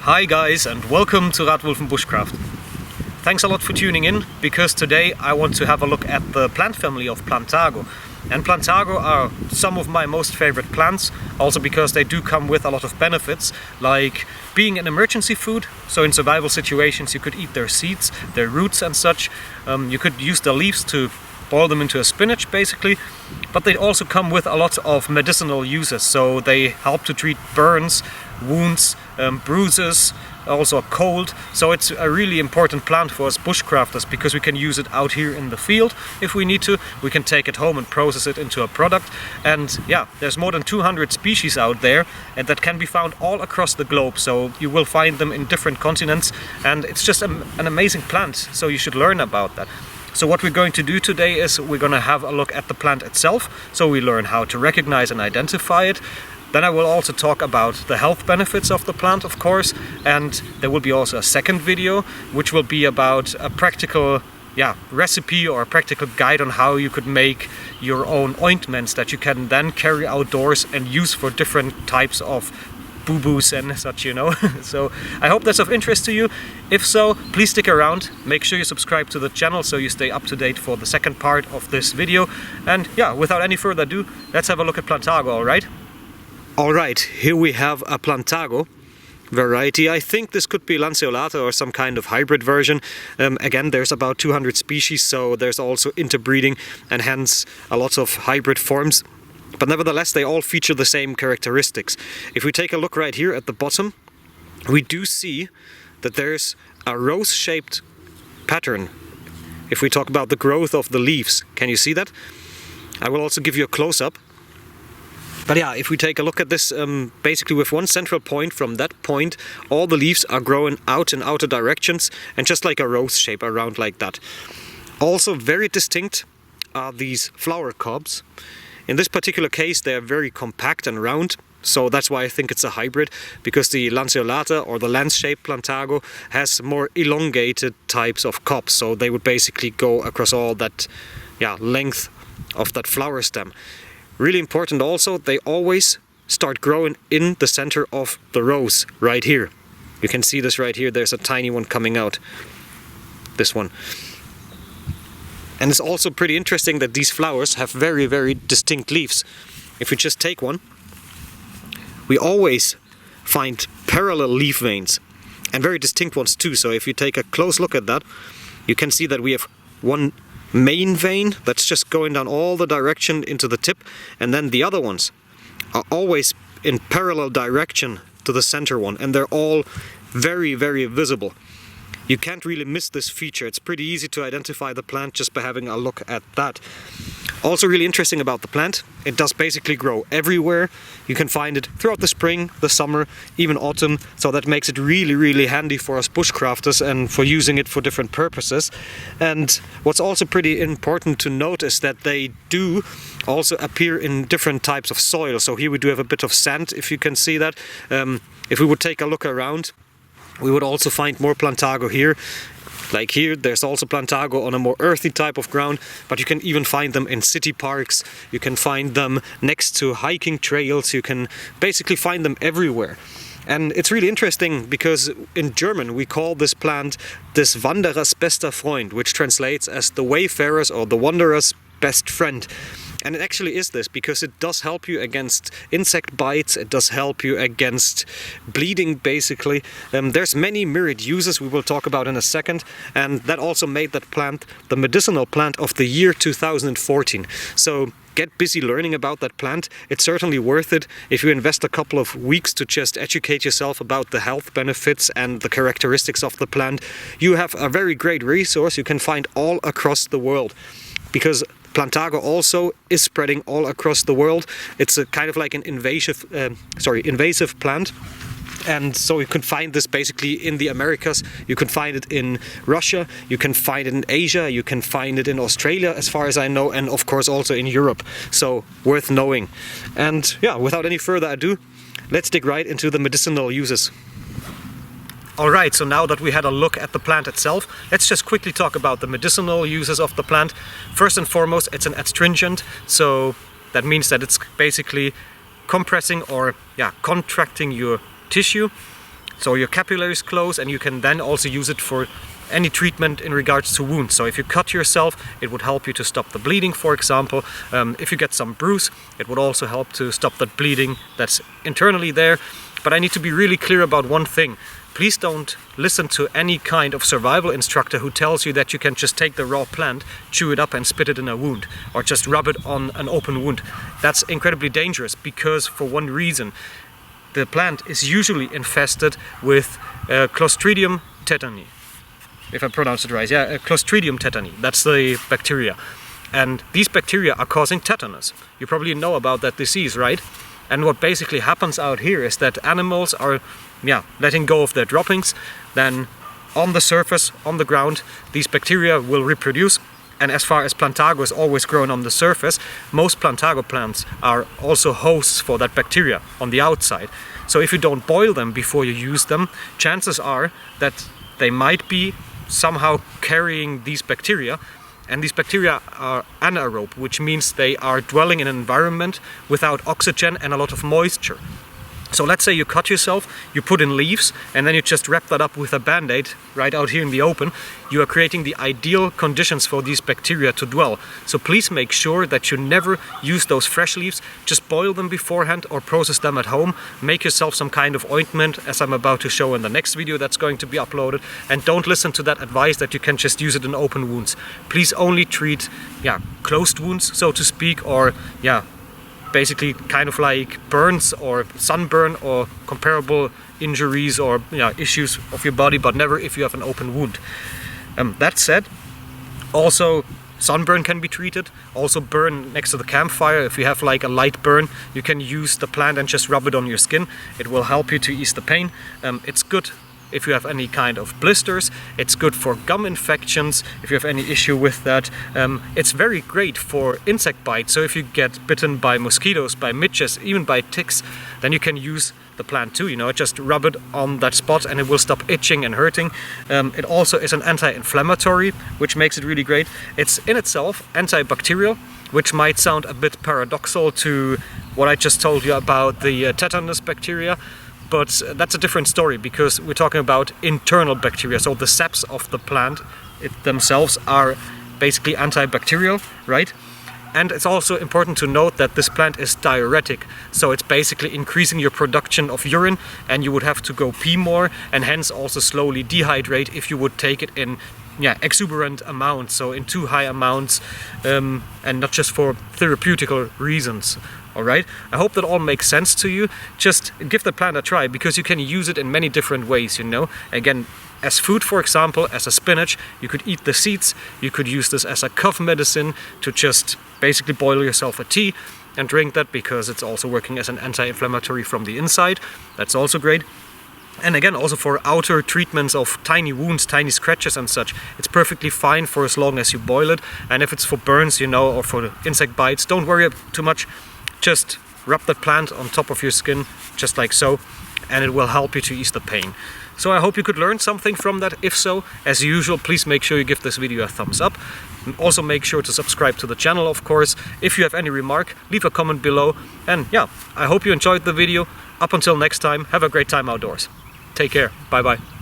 Hi guys, and welcome to Radwolf and Bushcraft. Thanks a lot for tuning in, because today I want to have a look at the plant family of Plantago. And Plantago are some of my most favorite plants, also because they do come with a lot of benefits, like being an emergency food. So in survival situations you could eat their seeds, their roots and such. You could use the leaves to boil them into a spinach basically, but they also come with a lot of medicinal uses. So they help to treat burns, wounds, bruises, also a cold. So it's a really important plant for us bushcrafters, because we can use it out here in the field if we need to. We can take it home and process it into a product. And yeah, there's more than 200 species out there, and that can be found all across the globe. So you will find them in different continents, and it's just an amazing plant, so you should learn about that. So what we're going to do today is we're going to have a look at the plant itself, so we learn how to recognize and identify it. Then I will also talk about the health benefits of the plant, of course, and there will be also a second video which will be about a practical recipe or a practical guide on how you could make your own ointments that you can then carry outdoors and use for different types of boo-boos and such, you know. So I hope that's of interest to you. If so, please stick around, make sure you subscribe to the channel so you stay up to date for the second part of this video. And yeah, without any further ado, let's have a look at Plantago, alright? Alright, here we have a Plantago variety. I think this could be lanceolata or some kind of hybrid version. Again, there's about 200 species, so there's also interbreeding and hence a lot of hybrid forms. But nevertheless, they all feature the same characteristics. If we take a look right here at the bottom, we do see that there's a rose-shaped pattern. If we talk about the growth of the leaves, can you see that? I will also give you a close-up. But yeah, if we take a look at this, basically with one central point, from that point all the leaves are growing out in outer directions, and just like a rose shape around like that. Also very distinct are these flower cobs. In this particular case they are very compact and round, so that's why I think it's a hybrid, because the lanceolata or the lance-shaped Plantago has more elongated types of cobs, so they would basically go across all that length of that flower stem. Really important also, they always start growing in the center of the rose, right here. You can see this right here, there's a tiny one coming out. This one. And it's also pretty interesting that these flowers have very, very distinct leaves. If we just take one, we always find parallel leaf veins, and very distinct ones too. So if you take a close look at that, you can see that we have one main vein that's just going down all the direction into the tip, and then the other ones are always in parallel direction to the center one, and they're all very, very visible. You can't really miss this feature. It's pretty easy to identify the plant just by having a look at that. Also really interesting about the plant, it does basically grow everywhere. You can find it throughout the spring, the summer, even autumn, so that makes it really, really handy for us bushcrafters and for using it for different purposes. And what's also pretty important to note is that they do also appear in different types of soil. So here we do have a bit of sand, if you can see that. If we would take a look around, we would also find more Plantago here. Like here, there's also Plantago on a more earthy type of ground, but you can even find them in city parks, you can find them next to hiking trails, you can basically find them everywhere. And it's really interesting because in German we call this plant des Wanderers bester Freund, which translates as the wayfarer's or the wanderer's best friend. And it actually is this, because it does help you against insect bites, it does help you against bleeding basically. There's many myriad uses we will talk about in a second, and that also made that plant the medicinal plant of the year 2014. So get busy learning about that plant. It's certainly worth it if you invest a couple of weeks to just educate yourself about the health benefits and the characteristics of the plant. You have a very great resource you can find all across the world, because Plantago also is spreading all across the world. It's a kind of like an invasive plant. And so you can find this basically in the Americas, you can find it in Russia, you can find it in Asia, you can find it in Australia as far as I know, and of course also in Europe. So worth knowing. And yeah, without any further ado, let's dig right into the medicinal uses. Alright, so now that we had a look at the plant itself, let's just quickly talk about the medicinal uses of the plant. First and foremost, it's an astringent, so that means that it's basically compressing or contracting your tissue. so your capillaries close, and you can then also use it for any treatment in regards to wounds. So if you cut yourself, it would help you to stop the bleeding, for example. If you get some bruise, it would also help to stop that bleeding that's internally there. But I need to be really clear about one thing. Please don't listen to any kind of survival instructor who tells you that you can just take the raw plant, chew it up and spit it in a wound, or just rub it on an open wound. That's incredibly dangerous, because for one reason, the plant is usually infested with Clostridium tetani. If I pronounce it right, yeah, Clostridium tetani, that's the bacteria. And these bacteria are causing tetanus. You probably know about that disease, right? And what basically happens out here is that animals are letting go of their droppings. Then on the surface, on the ground, these bacteria will reproduce. And as far as Plantago is always grown on the surface, most Plantago plants are also hosts for that bacteria on the outside. So if you don't boil them before you use them, chances are that they might be somehow carrying these bacteria, and these bacteria are anaerobe, which means they are dwelling in an environment without oxygen and a lot of moisture. So let's say you cut yourself, you put in leaves, and then you just wrap that up with a band-aid right out here in the open. You are creating the ideal conditions for these bacteria to dwell. So please make sure that you never use those fresh leaves. Just boil them beforehand or process them at home. Make yourself some kind of ointment, as I'm about to show in the next video that's going to be uploaded. And don't listen to that advice that you can just use it in open wounds. Please only treat closed wounds, so to speak, or basically kind of like burns or sunburn or comparable injuries or issues of your body, but never if you have an open wound. That said, also sunburn can be treated. Also burn next to the campfire. If you have like a light burn, you can use the plant and just rub it on your skin. It will help you to ease the pain. It's good if you have any kind of blisters. It's good for gum infections if you have any issue with that. It's very great for insect bites. So if you get bitten by mosquitoes, by midges, even by ticks, then you can use the plant too, just rub it on that spot and it will stop itching and hurting. It also is an anti-inflammatory, which makes it really great. It's in itself antibacterial, which might sound a bit paradoxal to what I just told you about the tetanus bacteria. But that's a different story, because we're talking about internal bacteria. So the saps of the plant themselves are basically antibacterial, right? And it's also important to note that this plant is diuretic. So it's basically increasing your production of urine, and you would have to go pee more, and hence also slowly dehydrate if you would take it in exuberant amounts, so in too high amounts, and not just for therapeutical reasons. Alright, I hope that all makes sense to you. Just give the plant a try, because you can use it in many different ways, Again, as food, for example, as a spinach, you could eat the seeds. You could use this as a cough medicine to just basically boil yourself a tea and drink that, because it's also working as an anti-inflammatory from the inside. That's also great. And again, also for outer treatments of tiny wounds, tiny scratches and such, it's perfectly fine for as long as you boil it. And if it's for burns, or for insect bites, don't worry too much. Just rub that plant on top of your skin, just like so, and it will help you to ease the pain. So I hope you could learn something from that. If so, as usual, please make sure you give this video a thumbs up. And also make sure to subscribe to the channel, of course. If you have any remark, leave a comment below. And I hope you enjoyed the video. Up until next time, have a great time outdoors. Take care. Bye bye.